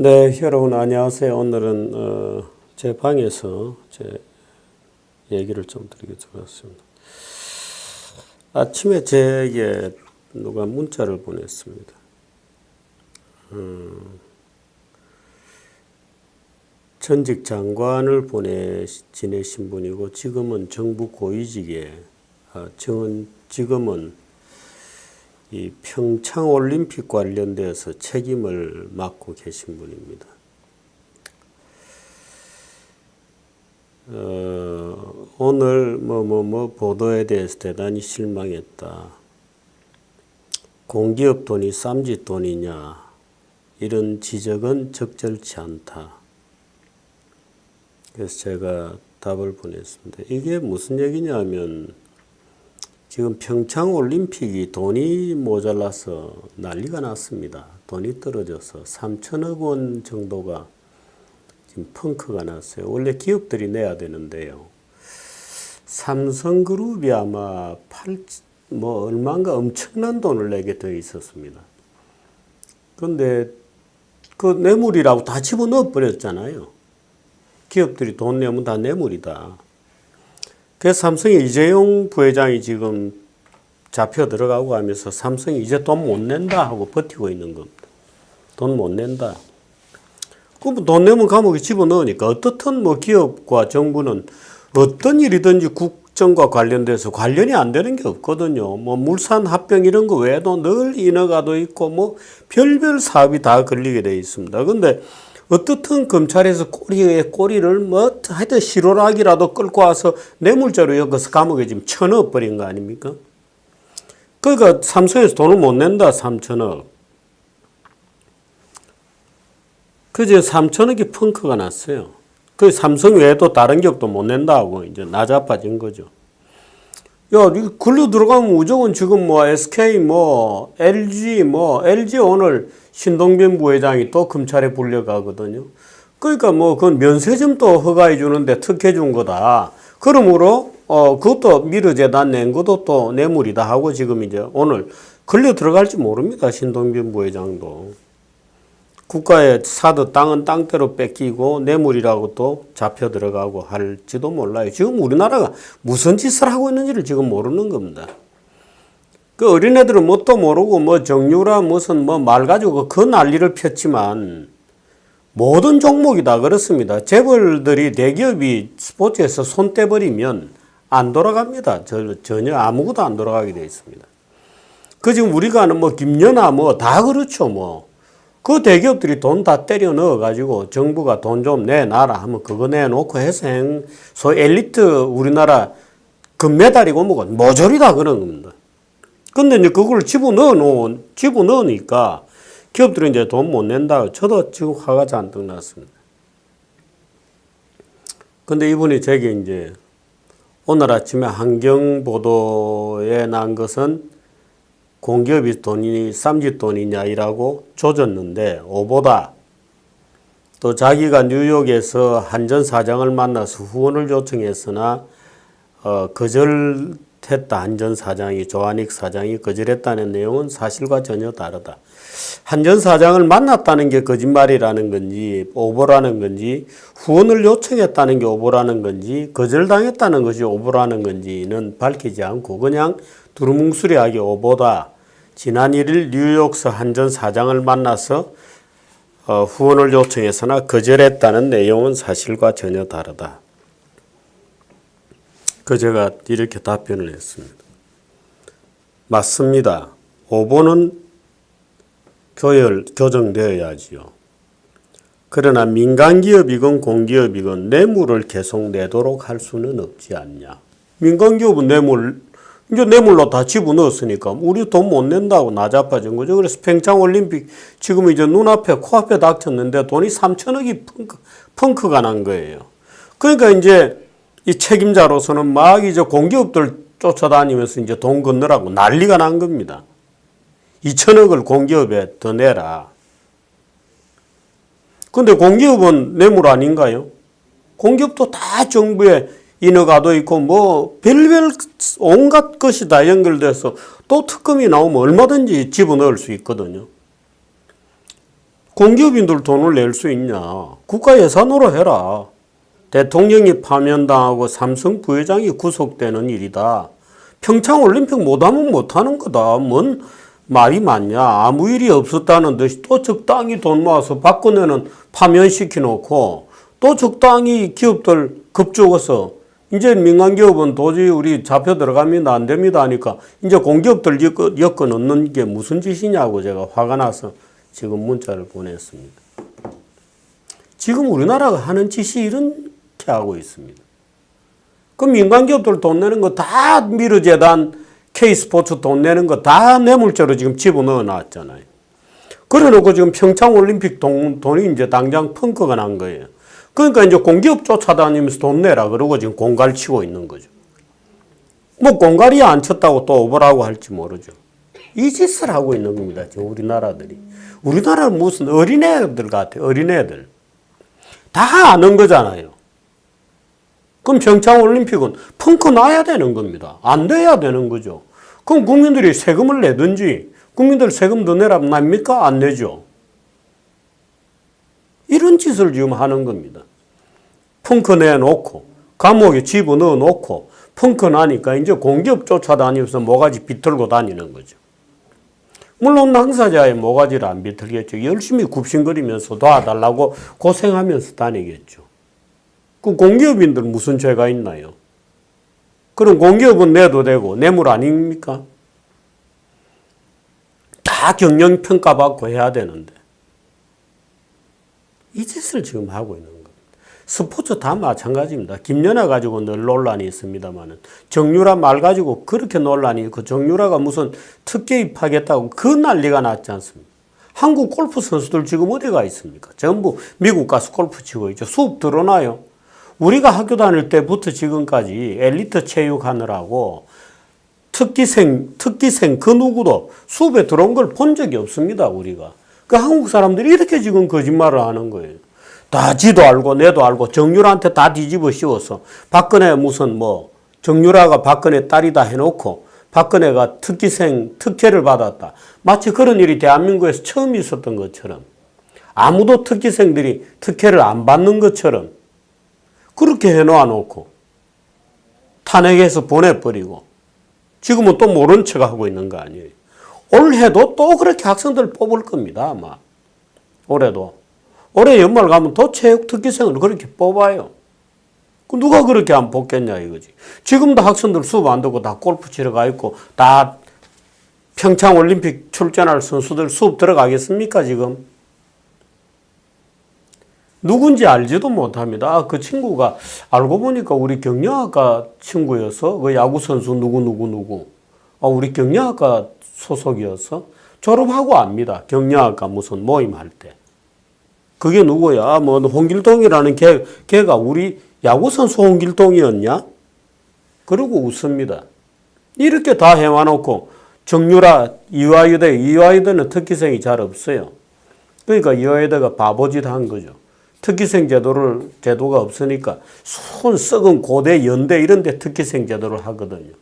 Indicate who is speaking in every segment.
Speaker 1: 네, 여러분 안녕하세요. 오늘은 제 방에서 제 얘기를 좀 드리게 들어왔습니다. 아침에 제게 누가 문자를 보냈습니다. 전직 장관을 지내신 분이고 지금은 정부 고위직에 지금은 이 평창 올림픽 관련돼서 책임을 맡고 계신 분입니다. 오늘 보도에 대해서 대단히 실망했다. 공기업 돈이 쌈짓 돈이냐, 이런 지적은 적절치 않다. 그래서 제가 답을 보냈습니다. 이게 무슨 얘기냐면 지금 평창 올림픽이 돈이 모자라서 난리가 났습니다. 돈이 떨어져서 3천억 원 정도가 지금 펑크가 났어요. 원래 기업들이 내야 되는데요. 삼성그룹이 아마 얼마인가 엄청난 돈을 내게 되어 있었습니다. 그런데 그 뇌물이라고 다 집어넣어 버렸잖아요. 기업들이 돈 내면 다 뇌물이다. 그래서 삼성의 이재용 부회장이 지금 잡혀 들어가고 하면서 삼성이 이제 돈 못 낸다 하고 버티고 있는 겁니다. 돈 못 낸다. 그럼 돈 내면 감옥에 집어넣으니까 어떻든 기업과 정부는 어떤 일이든지 국정과 관련돼서 관련이 안 되는 게 없거든요. 물산 합병 이런 거 외에도 늘 인허가도 있고 별별 사업이 다 걸리게 돼 있습니다. 근데 어떻든 검찰에서 꼬리를 하여튼 실오락이라도 끌고 와서 뇌물죄로 엮어서 감옥에 지금 쳐넣어 버린 거 아닙니까? 그러니까 삼성에서 돈을 못 낸다, 3천억. 그제 3천억이 펑크가 났어요. 그 삼성 외에도 다른 기업도 못 낸다고 이제 나자빠진 거죠. 야, 글로 들어가면 무조건 지금 SK LG 오늘 신동빈 부회장이 또 검찰에 불려가거든요. 그러니까 그건 면세점도 허가해 주는데 특혜 준 거다. 그러므로 그것도 미르재단 낸 것도 또 뇌물이다 하고 지금 이제 오늘 걸려 들어갈지 모릅니다. 신동빈 부회장도. 국가에 사드 땅은 땅대로 뺏기고 뇌물이라고 또 잡혀 들어가고 할지도 몰라요. 지금 우리나라가 무슨 짓을 하고 있는지를 지금 모르는 겁니다. 그 어린애들은 뭣도 모르고 정유라 무슨 말 가지고 그 난리를 폈지만 모든 종목이 다 그렇습니다. 재벌들이 대기업이 스포츠에서 손 떼버리면 안 돌아갑니다. 전혀 아무것도 안 돌아가게 되어 있습니다. 그 지금 우리가 아는 김연아 다 그렇죠. 그 대기업들이 돈 다 때려 넣어가지고 정부가 돈 좀 내놔라 하면 그거 내놓고 해서 소위 엘리트 우리나라 금메달이고 모조리 다 그런 겁니다. 근데 이제 그걸 집어넣으니까 기업들은 이제 돈 못 낸다. 저도 지금 화가 잔뜩 났습니다. 근데 이분이 제게 이제 오늘 아침에 환경 보도에 난 것은 공기업이 돈이 쌈짓 돈이냐 이라고 조졌는데 오보다. 또 자기가 뉴욕에서 한전 사장을 만나서 후원을 요청했으나 거절했다. 한전 사장이, 조한익 사장이 거절했다는 내용은 사실과 전혀 다르다. 한전 사장을 만났다는 게 거짓말이라는 건지 오보라는 건지 후원을 요청했다는 게 오보라는 건지 거절당했다는 것이 오보라는 건지는 밝히지 않고 그냥 두루뭉술하게 오보다. 지난 1일 뉴욕서 한전 사장을 만나서 후원을 요청했으나 거절했다는 내용은 사실과 전혀 다르다. 제가 이렇게 답변을 했습니다. 맞습니다. 오보는 교정되어야지요. 그러나 민간기업이건 공기업이건 뇌물을 계속 내도록 할 수는 없지 않냐. 민간기업은 이제 뇌물로 다 집어넣었으니까 우리 돈 못 낸다고 나자빠진 거죠. 그래서 평창올림픽 지금 이제 눈앞에 코앞에 닥쳤는데 돈이 3천억이 펑크가 난 거예요. 그러니까 이제 이 책임자로서는 이제 공기업들 쫓아다니면서 이제 돈 건너라고 난리가 난 겁니다. 2천억을 공기업에 더 내라. 근데 공기업은 뇌물 아닌가요? 공기업도 다 정부에 인허가도 있고 별별 온갖 것이 다 연결돼서 또 특검이 나오면 얼마든지 집어넣을 수 있거든요. 공기업인들 돈을 낼 수 있냐? 국가 예산으로 해라. 대통령이 파면당하고 삼성 부회장이 구속되는 일이다. 평창올림픽 못하면 못하는 거다. 뭔 말이 많냐. 아무 일이 없었다는 듯이 또 적당히 돈 모아서 박근혜는 파면시켜놓고 또 적당히 기업들 급죽어서 이제 민간기업은 도저히 우리 잡혀 들어가면 안 됩니다 하니까 이제 공기업들 엮어 넣는 게 무슨 짓이냐고 제가 화가 나서 지금 문자를 보냈습니다. 지금 우리나라가 하는 짓이 이렇게 하고 있습니다. 그 민간기업들 돈 내는 거 다 미르재단, K스포츠 돈 내는 거 다 뇌물죄로 지금 집어넣어 놨잖아요. 그래 놓고 지금 평창올림픽 돈이 이제 당장 펑크가 난 거예요. 그러니까 이제 공기업 쫓아다니면서 돈 내라 그러고 지금 공갈 치고 있는 거죠. 뭐 공갈이 안 쳤다고 또 오버라고 할지 모르죠. 이 짓을 하고 있는 겁니다. 지금 우리나라들이. 우리나라는 무슨 어린애들 같아요. 어린애들. 다 아는 거잖아요. 그럼 평창올림픽은 펑크 나야 되는 겁니다. 안 돼야 되는 거죠. 그럼 국민들이 세금을 내든지 국민들 세금 더 내라면 납니까? 안 내죠. 이런 짓을 지금 하는 겁니다. 펑크 내놓고 감옥에 집어넣어 놓고 펑크 나니까 이제 공기업 쫓아다니면서 모가지 비틀고 다니는 거죠. 물론 당사자의 모가지를 안 비틀겠죠. 열심히 굽신거리면서 도와달라고 고생하면서 다니겠죠. 그 공기업인들 무슨 죄가 있나요? 그럼 공기업은 내도 되고 뇌물 아닙니까? 다 경영평가받고 해야 되는데 이 짓을 지금 하고 있는 겁니다. 스포츠 다 마찬가지입니다. 김연아 가지고 늘 논란이 있습니다만 정유라 말 가지고 그렇게 논란이 있고 정유라가 무슨 특혜 입하겠다고 그 난리가 났지 않습니까? 한국 골프 선수들 지금 어디가 있습니까? 전부 미국 가서 골프 치고 있죠. 수업 드러나요. 우리가 학교 다닐 때부터 지금까지 엘리트 체육하느라고 특기생 그 누구도 수업에 들어온 걸 본 적이 없습니다. 우리가. 그 한국 사람들이 이렇게 지금 거짓말을 하는 거예요. 다 지도 알고 내도 알고 정유라한테 다 뒤집어 씌워서 박근혜 무슨 뭐 정유라가 박근혜 딸이다 해놓고 박근혜가 특혜를 받았다. 마치 그런 일이 대한민국에서 처음 있었던 것처럼 아무도 특기생들이 특혜를 안 받는 것처럼 그렇게 해놓아 놓고 탄핵해서 보내버리고 지금은 또 모른 척 하고 있는 거 아니에요. 올해도 또 그렇게 학생들 뽑을 겁니다. 아마 올해도. 올해 연말 가면 또 체육 특기생을 그렇게 뽑아요. 누가 그렇게 안 뽑겠냐 이거지. 지금도 학생들 수업 안 듣고 다 골프 치러 가 있고 다 평창올림픽 출전할 선수들 수업 들어가겠습니까 지금? 누군지 알지도 못합니다. 그 친구가 알고 보니까 우리 경영학과 친구여서 그 야구선수 누구. 우리 경영학과 소속이어서 졸업하고 압니다. 경영학과 무슨 모임할 때. 그게 누구야? 뭐 홍길동이라는 걔가 우리 야구선수 홍길동이었냐? 그러고 웃습니다. 이렇게 다 해와놓고 정유라, 이화여대는 특기생이 잘 없어요. 그러니까 이화여대가 바보짓 한 거죠. 특기생 제도가 없으니까 손 썩은 고대, 연대 이런 데 특기생 제도를 하거든요.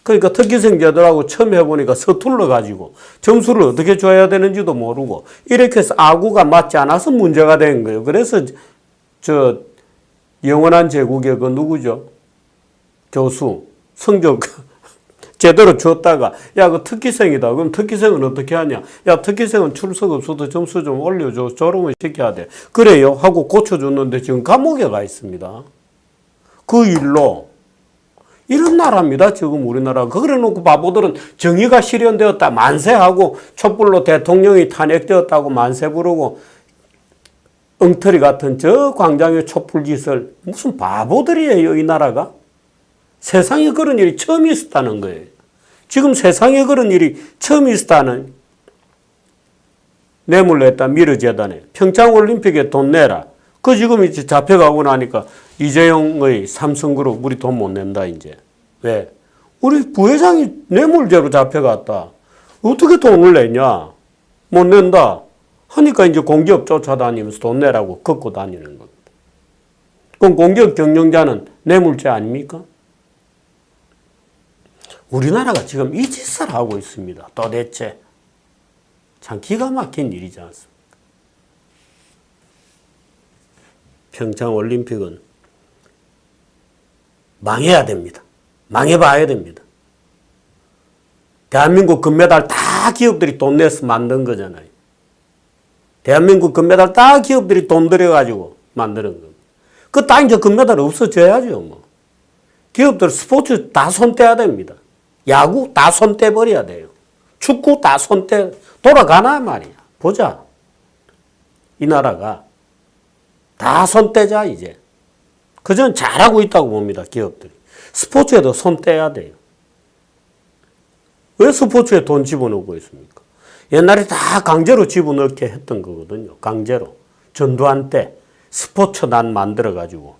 Speaker 1: 그러니까 특기생 제도라고 처음 해보니까 서툴러 가지고 점수를 어떻게 줘야 되는지도 모르고 이렇게 해서 아구가 맞지 않아서 문제가 된 거예요. 그래서 저 영원한 제국의 그 누구죠? 교수 성적 제대로 줬다가 야 그 특기생이다. 그럼 특기생은 어떻게 하냐? 야 특기생은 출석 없어도 점수 좀 올려줘. 졸업을 시켜야 돼. 그래요 하고 고쳐줬는데 지금 감옥에 가 있습니다. 그 일로 이런 나라입니다. 지금 우리나라가. 그래 놓고 바보들은 정의가 실현되었다 만세하고 촛불로 대통령이 탄핵되었다고 만세 부르고 엉터리 같은 저 광장의 촛불짓을 무슨 바보들이에요 이 나라가. 세상에 그런 일이 처음 있었다는 거예요. 지금 세상에 그런 일이 처음 있었다는 뇌물 냈다 미르재단에 평창올림픽에 돈 내라. 그 지금 이제 잡혀가고 나니까 이재용의 삼성그룹 우리 돈 못 낸다 이제. 왜? 우리 부회장이 뇌물죄로 잡혀갔다. 어떻게 돈을 내냐? 못 낸다. 하니까 이제 공기업 쫓아다니면서 돈 내라고 걷고 다니는 겁니다. 그럼 공기업 경영자는 뇌물죄 아닙니까? 우리나라가 지금 이 짓을 하고 있습니다. 도대체. 참 기가 막힌 일이지 않습니까? 평창 올림픽은 망해야 됩니다. 망해봐야 됩니다. 대한민국 금메달 다 기업들이 돈 내서 만든 거잖아요. 대한민국 금메달 다 기업들이 돈 들여가지고 만드는 겁니다. 그 딱 이제 금메달 없어져야죠, 뭐. 기업들 스포츠 다 손 떼야 됩니다. 야구 다 손 떼버려야 돼요. 축구 다 손 떼, 돌아가나 말이야. 보자. 이 나라가 다 손 떼자, 이제. 그전 잘하고 있다고 봅니다, 기업들이. 스포츠에도 손 떼야 돼요. 왜 스포츠에 돈 집어넣고 있습니까? 옛날에 다 강제로 집어넣게 했던 거거든요. 강제로. 전두환 때 스포츠단 만들어가지고.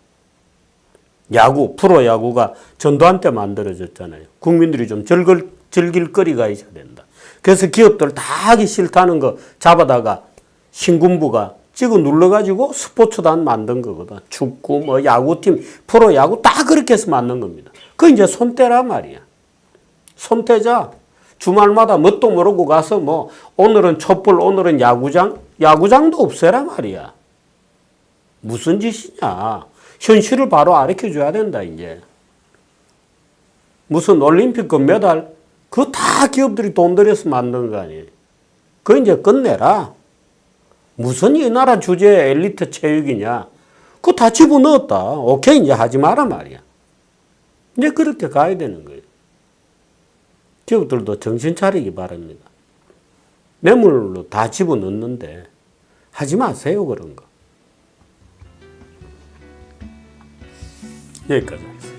Speaker 1: 야구, 프로야구가 전두환 때 만들어졌잖아요. 국민들이 좀 즐길 거리가 있어야 된다. 그래서 기업들 다 하기 싫다는 거 잡아다가 신군부가 찍어 눌러가지고 스포츠단 만든 거거든. 축구, 뭐 야구팀, 프로야구 다 그렇게 해서 만든 겁니다. 그 이제 손 떼라 말이야. 손 떼자. 주말마다 뭣도 모르고 가서 뭐 오늘은 촛불, 오늘은 야구장, 야구장도 없애라 말이야. 무슨 짓이냐. 현실을 바로 가르쳐 줘야 된다, 이제. 무슨 올림픽 금메달, 그거 다 기업들이 돈 들여서 만든 거 아니에요. 그거 이제 끝내라. 무슨 이 나라 주제의 엘리트 체육이냐. 그거 다 집어넣었다. 오케이, 이제 하지 마라 말이야. 이제 그렇게 가야 되는 거예요. 기업들도 정신 차리기 바랍니다. 뇌물로 다 집어넣는데 하지 마세요, 그런 거. 여기까지 하겠습니다.